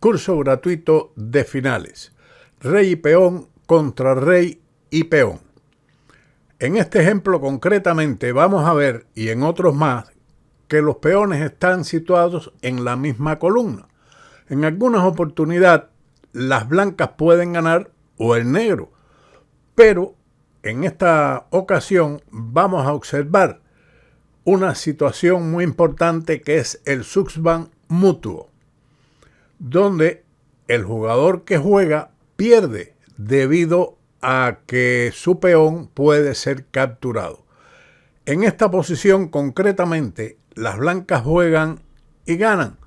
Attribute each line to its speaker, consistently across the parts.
Speaker 1: Curso gratuito de finales. Rey y peón contra rey y peón. En este ejemplo concretamente vamos a ver, y en otros más, que los peones están situados en la misma columna. En algunas oportunidades las blancas pueden ganar o el negro, pero en esta ocasión vamos a observar una situación muy importante que es el Suxban mutuo, donde el jugador que juega pierde debido a que su peón puede ser capturado. En esta posición concretamente las blancas juegan y ganan,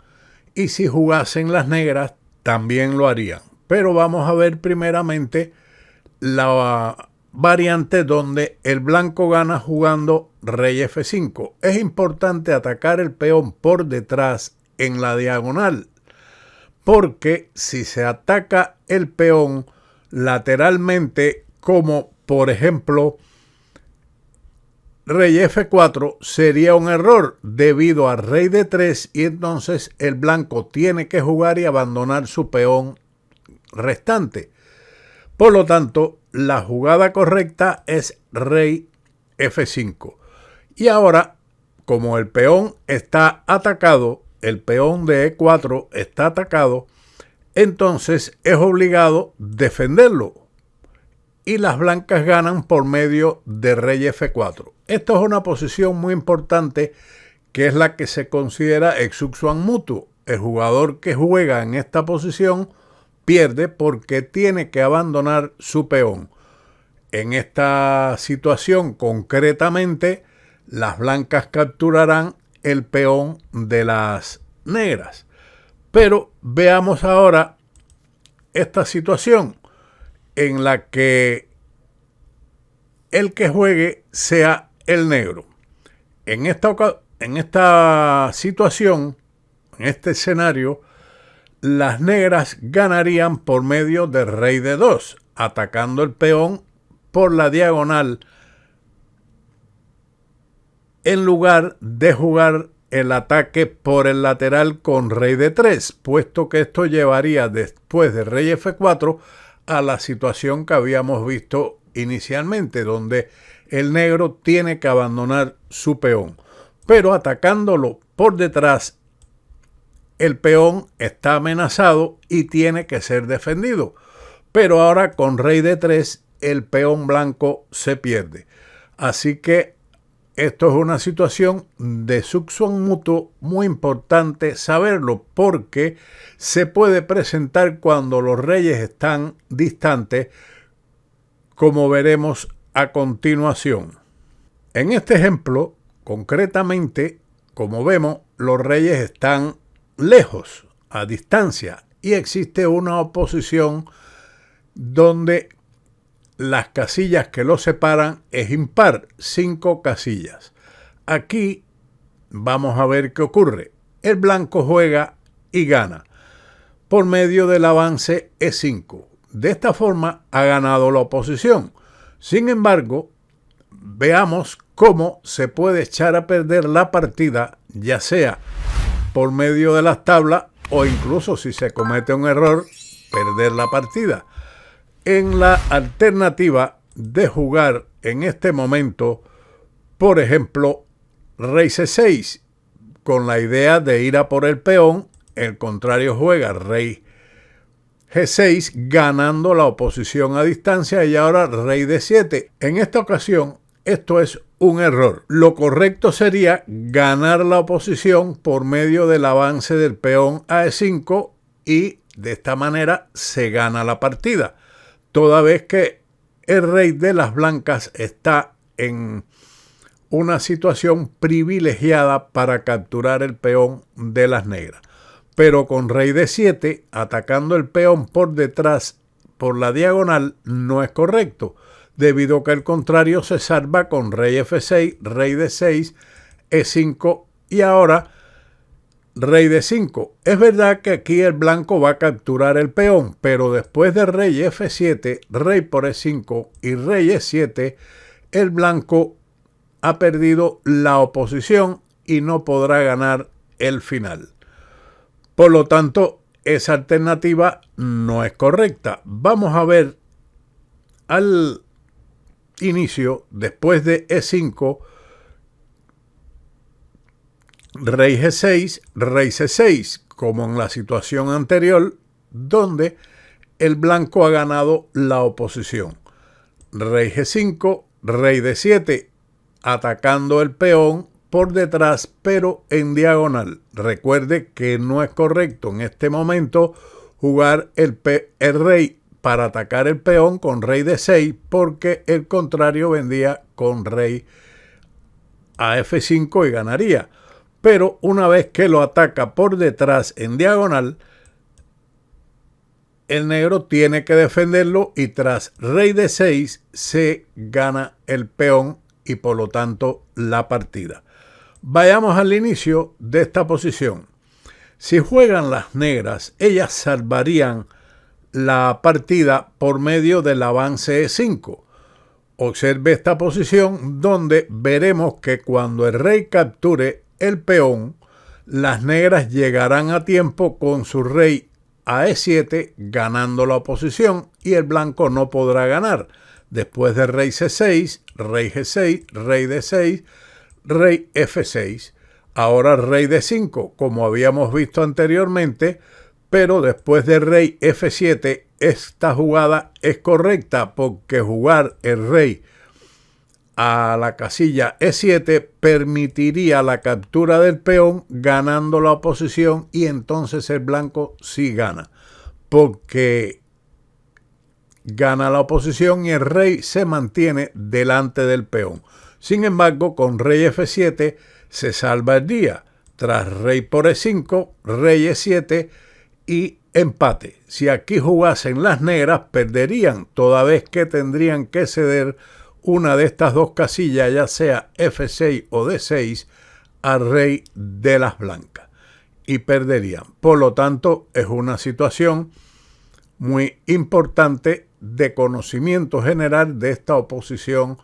Speaker 1: y si jugasen las negras también lo harían. Pero vamos a ver primeramente la variante donde el blanco gana jugando rey F5. Es importante atacar el peón por detrás en la diagonal, porque si se ataca el peón lateralmente, como por ejemplo rey F4, sería un error debido a rey D3, y entonces el blanco tiene que jugar y abandonar su peón restante. Por lo tanto, la jugada correcta es rey F5. Y ahora, como el peón está atacado, el peón de E4 está atacado, entonces es obligado defenderlo. Y las blancas ganan por medio de rey F4. Esto es una posición muy importante, que es la que se considera el Suxban mutuo. El jugador que juega en esta posición pierde porque tiene que abandonar su peón. En esta situación concretamente, las blancas capturarán el peón de las negras. Pero veamos ahora esta situación en la que el que juegue sea el negro. En esta situación, en este escenario, las negras ganarían por medio de rey D2, atacando el peón por la diagonal en lugar de jugar el ataque por el lateral con rey D3, puesto que esto llevaría después de rey F4 a la situación que habíamos visto inicialmente, donde el negro tiene que abandonar su peón. Pero atacándolo por detrás, el peón está amenazado y tiene que ser defendido. Pero ahora con rey D3 el peón blanco se pierde. Así que esto es una situación de Suxban mutuo muy importante saberlo, porque se puede presentar cuando los reyes están distantes, como veremos a continuación. En este ejemplo, concretamente, como vemos, los reyes están lejos, a distancia, y existe una oposición donde las casillas que los separan es impar, 5 casillas. Aquí vamos a ver qué ocurre. El blanco juega y gana por medio del avance E5. De esta forma ha ganado la oposición. Sin embargo, veamos cómo se puede echar a perder la partida, ya sea por medio de las tablas o incluso si se comete un error, perder la partida. En la alternativa de jugar en este momento, por ejemplo, rey C6, con la idea de ir a por el peón, el contrario juega rey G6, ganando la oposición a distancia, y ahora rey D7. En esta ocasión, esto es un error. Lo correcto sería ganar la oposición por medio del avance del peón a E5, y de esta manera se gana la partida, toda vez que el rey de las blancas está en una situación privilegiada para capturar el peón de las negras. Pero con rey D7, atacando el peón por detrás, por la diagonal, no es correcto, debido a que el contrario se salva con rey F6, rey D6, E5 y ahora rey D5. Es verdad que aquí el blanco va a capturar el peón, pero después de rey F7, rey por E5 y rey E7, el blanco ha perdido la oposición y no podrá ganar el final. Por lo tanto, esa alternativa no es correcta. Vamos a ver al inicio, después de E5, rey G6, rey C6, como en la situación anterior, donde el blanco ha ganado la oposición. Rey G5, rey D7, atacando el peón por detrás, pero en diagonal. Recuerde que no es correcto en este momento jugar el rey para atacar el peón con rey D6, porque el contrario vendría con rey a F5 y ganaría. Pero una vez que lo ataca por detrás en diagonal, el negro tiene que defenderlo y tras rey D6 se gana el peón y por lo tanto la partida. Vayamos al inicio de esta posición. Si juegan las negras, ellas salvarían la partida por medio del avance E5. Observe esta posición donde veremos que cuando el rey capture el peón, las negras llegarán a tiempo con su rey a E7 ganando la oposición y el blanco no podrá ganar. Después de rey C6, rey G6, rey D6, rey F6. Ahora rey D5, como habíamos visto anteriormente, pero después de rey F7, esta jugada es correcta porque jugar el rey a la casilla E7 permitiría la captura del peón ganando la oposición y entonces el blanco sí gana porque gana la oposición y el rey se mantiene delante del peón. Sin embargo, con rey F7 se salva el día. Tras rey por E5, rey E7 y empate. Si aquí jugasen las negras, perderían, toda vez que tendrían que ceder una de estas dos casillas, ya sea F6 o D6, al rey de las blancas y perderían. Por lo tanto, es una situación muy importante de conocimiento general de esta oposición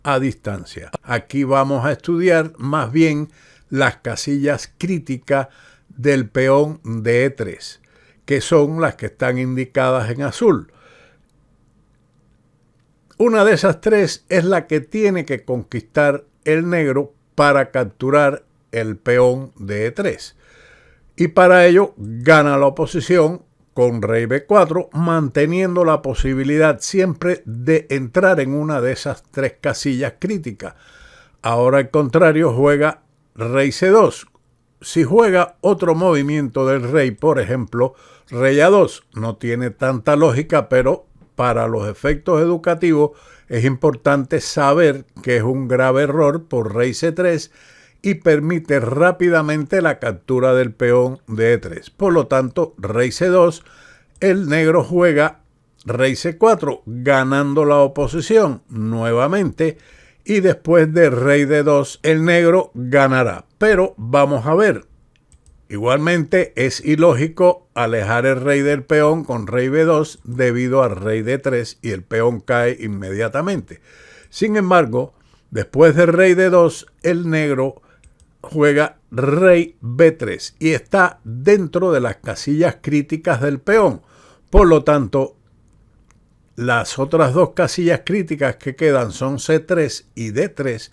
Speaker 1: a distancia. Aquí vamos a estudiar más bien las casillas críticas del peón de E3, que son las que están indicadas en azul. Una de esas tres es la que tiene que conquistar el negro para capturar el peón de E3. Y para ello gana la oposición con rey B4, manteniendo la posibilidad siempre de entrar en una de esas tres casillas críticas. Ahora al contrario juega rey C2. Si juega otro movimiento del rey, por ejemplo, rey A2, no tiene tanta lógica, pero para los efectos educativos es importante saber que es un grave error por rey C3 y permite rápidamente la captura del peón de E3. Por lo tanto, rey C2, el negro juega rey C4, ganando la oposición nuevamente, y después de rey D2, el negro ganará. Pero vamos a ver. Igualmente es ilógico alejar el rey del peón con rey B2 debido al rey D3 y el peón cae inmediatamente. Sin embargo, después del rey D2, el negro juega rey B3 y está dentro de las casillas críticas del peón. Por lo tanto, las otras dos casillas críticas que quedan son C3 y D3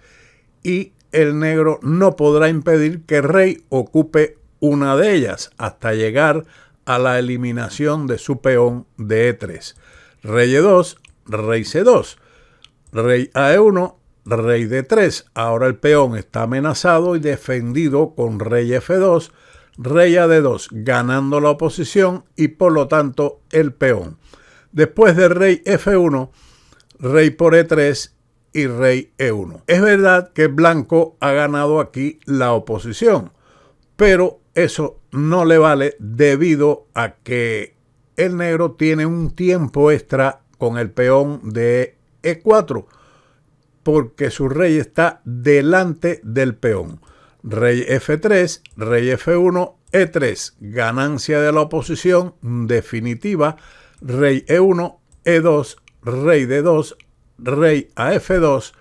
Speaker 1: y el negro no podrá impedir que el rey ocupe una de ellas hasta llegar a la eliminación de su peón de E3. Rey E2, rey C2, rey a E1, rey D3. Ahora el peón está amenazado y defendido con rey F2, rey a D2, ganando la oposición y por lo tanto el peón. Después de rey F1, rey por E3 y rey E1. Es verdad que blanco ha ganado aquí la oposición, pero eso no le vale debido a que el negro tiene un tiempo extra con el peón de E4 porque su rey está delante del peón. Rey F3, rey F1, E3, ganancia de la oposición definitiva, rey E1, E2, rey D2, rey a F2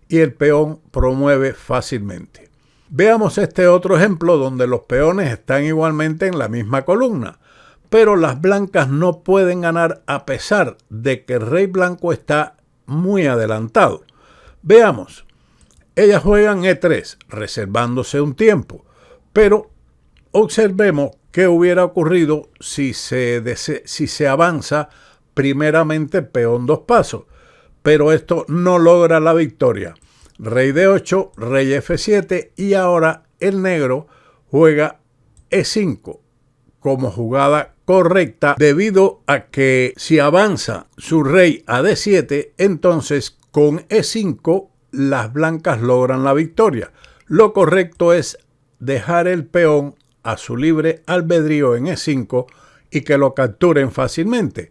Speaker 1: y el peón promueve fácilmente. Veamos este otro ejemplo donde los peones están igualmente en la misma columna. pero las blancas no pueden ganar a pesar de que el rey blanco está muy adelantado. Veamos, ellas juegan E3, reservándose un tiempo, pero observemos qué hubiera ocurrido si se avanza primeramente el peón 2 pasos, pero esto no logra la victoria. Rey D8, rey F7 y ahora el negro juega E5 como jugada correcta debido a que si avanza su rey a D7, entonces con E5 las blancas logran la victoria. Lo correcto es dejar el peón a su libre albedrío en E5 y que lo capturen fácilmente,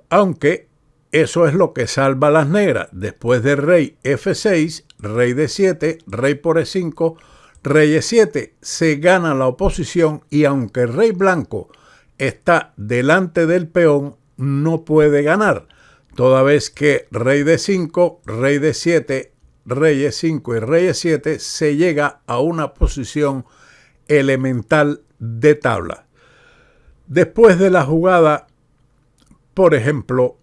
Speaker 1: aunque eso es lo que salva a las negras. Después de rey F6, rey D7, rey por E5, rey E7, se gana la oposición y aunque el rey blanco está delante del peón, no puede ganar, toda vez que rey D5, rey D7, rey E5 y rey E7 se llega a una posición elemental de tabla. Después de la jugada, por ejemplo,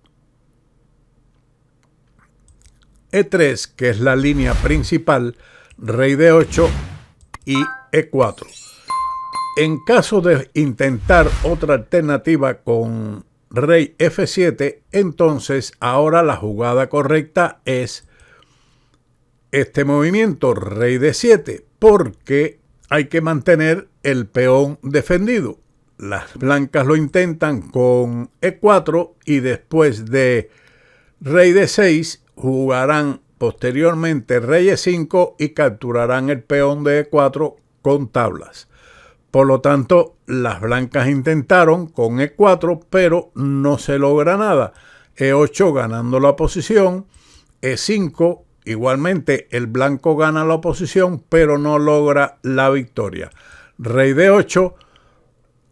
Speaker 1: E3, que es la línea principal, rey D8 y E4. En caso de intentar otra alternativa con rey F7, entonces ahora la jugada correcta es este movimiento, rey D7, porque hay que mantener el peón defendido. Las blancas lo intentan con E4 y después de rey D6 jugarán posteriormente rey E5 y capturarán el peón de E4 con tablas. Por lo tanto, las blancas intentaron con E4, pero no se logra nada. E8 ganando la posición, E5 igualmente el blanco gana la oposición, pero no logra la victoria. Rey D8,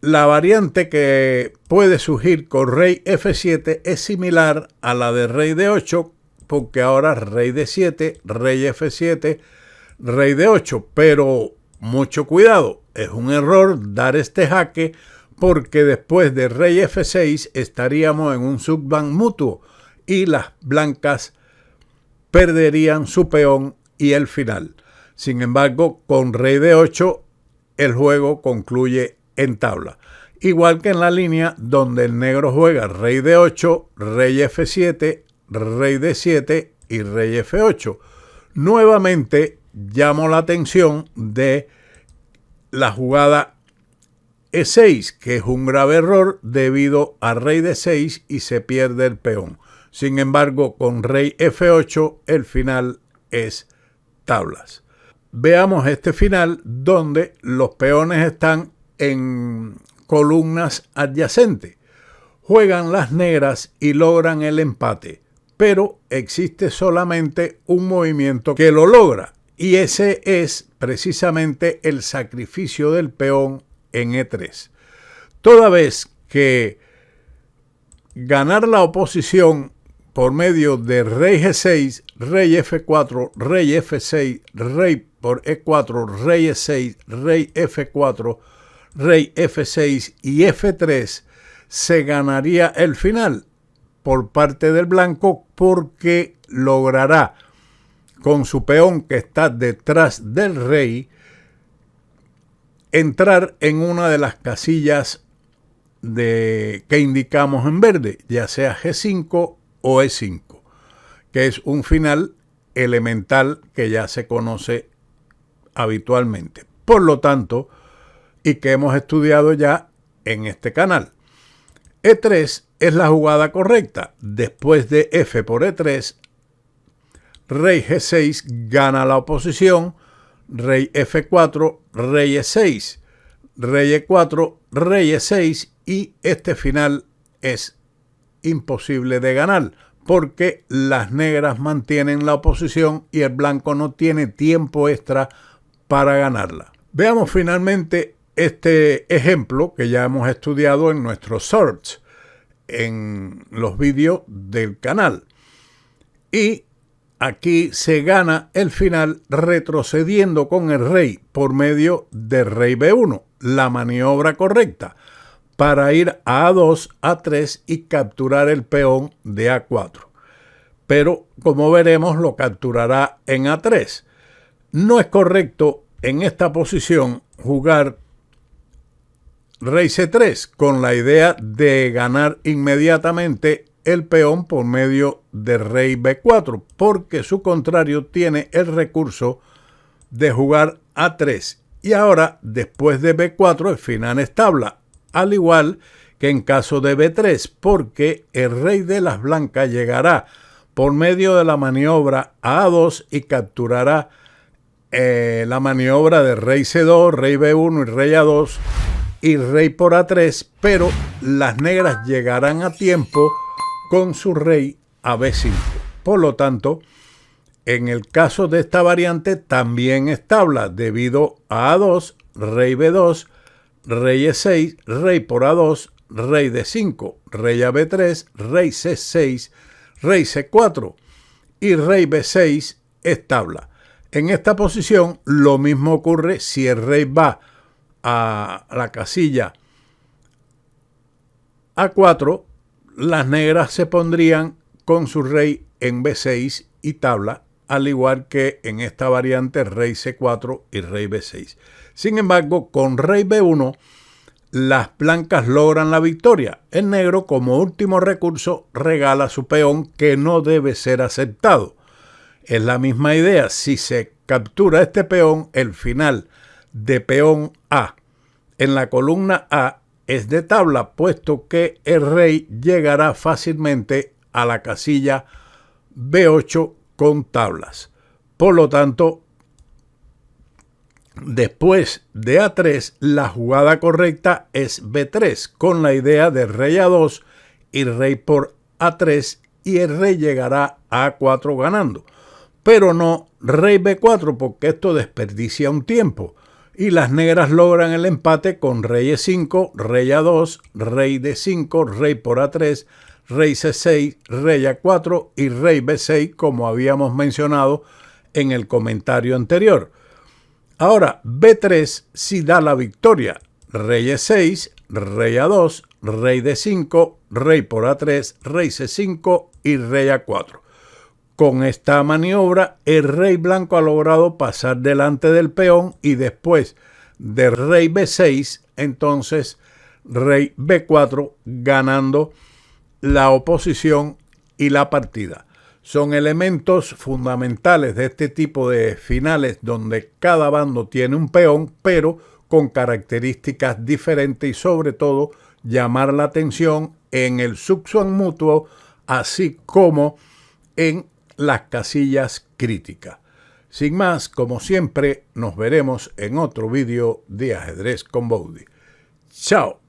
Speaker 1: la variante que puede surgir con rey F7 es similar a la de rey D8, porque ahora rey D7, rey F7, rey D8, pero mucho cuidado, es un error dar este jaque porque después de rey F6 estaríamos en un subban mutuo y las blancas perderían su peón y el final. Sin embargo, con rey D8 el juego concluye en tabla. Igual que en la línea donde el negro juega rey D8, rey F7, rey D7 y rey F8. Nuevamente llamo la atención de la jugada E6, que es un grave error debido a rey D6 y se pierde el peón. Sin embargo, con rey F8 el final es tablas. Veamos este final donde los peones están en columnas adyacentes. Juegan las negras y logran el empate, pero existe solamente un movimiento que lo logra y ese es precisamente el sacrificio del peón en E3. Toda vez que ganar la oposición por medio de rey G6, rey F4, rey F6, rey por E4, rey E6, rey F4, rey F6 y F3, se ganaría el final por parte del blanco porque logrará con su peón que está detrás del rey entrar en una de las casillas que indicamos en verde, ya sea G5 o E5, que es un final elemental que ya se conoce habitualmente. Por lo tanto, y que hemos estudiado ya en este canal. E3 es la jugada correcta. Después de F por E3, rey G6 gana la oposición, rey F4, rey E6, rey E4, rey E6 y este final es imposible de ganar porque las negras mantienen la oposición y el blanco no tiene tiempo extra para ganarla. Veamos finalmente este ejemplo que ya hemos estudiado en nuestros shorts, en los vídeos del canal. Y aquí se gana el final retrocediendo con el rey por medio de rey B1, la maniobra correcta. para ir a A2, A3 y capturar el peón de A4. Pero, como veremos, lo capturará en A3. No es correcto en esta posición jugar rey C3 con la idea de ganar inmediatamente el peón por medio de rey B4, porque su contrario tiene el recurso de jugar A3. Y ahora, después de B4, el final es tabla, al igual que en caso de B3, porque el rey de las blancas llegará por medio de la maniobra a A2 y capturará la maniobra de rey C2, rey B1 y rey A2 y rey por A3, pero las negras llegarán a tiempo con su rey a B5. Por lo tanto, en el caso de esta variante también es tabla debido a A2, rey B2, rey E6, rey por A2, rey D5, rey a B3, rey C6, rey C4 y rey B6 es tabla. En esta posición lo mismo ocurre si el rey va a la casilla A4, las negras se pondrían con su rey en B6 y tabla, al igual que en esta variante rey C4 y rey B6. Sin embargo, con rey B1, las blancas logran la victoria. El negro, como último recurso, regala su peón, que no debe ser aceptado. Es la misma idea. Si se captura este peón, el final de peón A en la columna A es de tabla, puesto que el rey llegará fácilmente a la casilla B8 con tablas. Por lo tanto, después de A3, la jugada correcta es B3, con la idea de rey A2 y rey por A3, y el rey llegará a A4 ganando. Pero no rey B4, porque esto desperdicia un tiempo. Y las negras logran el empate con rey E5, rey A2, rey D5, rey por A3, rey C6, rey A4 y rey B6, como habíamos mencionado en el comentario anterior. Ahora, B3 sí da la victoria. Rey E6, rey A2, rey D5, rey por A3, rey C5 y rey A4. Con esta maniobra, el rey blanco ha logrado pasar delante del peón y después de rey B6, entonces rey B4 ganando la oposición y la partida. Son elementos fundamentales de este tipo de finales donde cada bando tiene un peón, pero con características diferentes y sobre todo llamar la atención en el subsuan mutuo, así como en las casillas críticas. Sin más, como siempre, nos veremos en otro vídeo de Ajedrez con Boudy. ¡Chao!